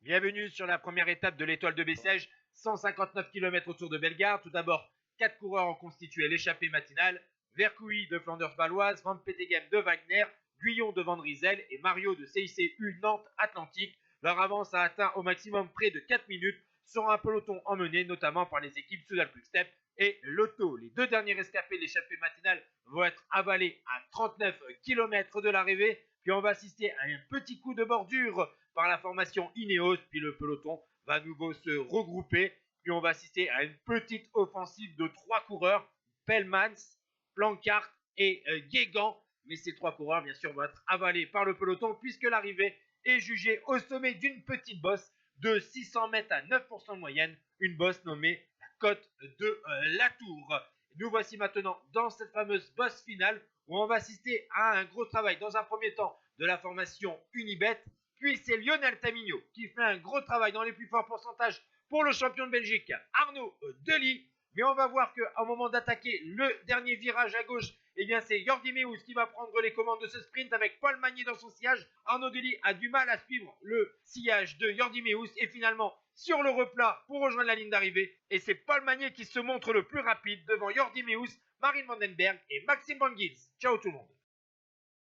Bienvenue sur la première étape de l'Étoile de Bessèges, 159 km autour de Bellegarde. Tout d'abord, 4 coureurs ont constitué l'échappée matinale. Vercouy de Flanders-Valoise, Van Petegem de Wagner, Guyon de Van Riesel et Mario de CICU Nantes Atlantique. Leur avance a atteint au maximum près de 4 minutes sur un peloton emmené notamment par les équipes Soudal Quick-Step et Lotto. Les deux derniers rescapés de l'échappée matinale vont être avalés à 39 km de l'arrivée. Puis on va assister à un petit coup de bordure par la formation Ineos. Puis le peloton va à nouveau se regrouper. Puis on va assister à une petite offensive de 3 coureurs, Pellmans, Plancart et Guégan. Mais ces 3 coureurs, bien sûr, vont être avalés par le peloton puisque l'arrivée est jugée au sommet d'une petite bosse de 600 mètres à 9% de moyenne. Une bosse nommée la côte de la Tour. Nous voici maintenant dans cette fameuse bosse finale où on va assister à un gros travail dans un premier temps de la formation Unibet. Puis c'est Lionel Tamigno qui fait un gros travail dans les plus forts pourcentages pour le champion de Belgique, Arnaud Delis. Mais on va voir qu'au moment d'attaquer le dernier virage à gauche, eh bien c'est Jordi Meus qui va prendre les commandes de ce sprint avec Paul Magnier dans son sillage. Arnaud Delis a du mal à suivre le sillage de Jordi Meus et finalement sur le replat pour rejoindre la ligne d'arrivée. Et c'est Paul Magnier qui se montre le plus rapide devant Jordi Meus, Marine Vandenberg et Maxime Van Gils. Ciao tout le monde.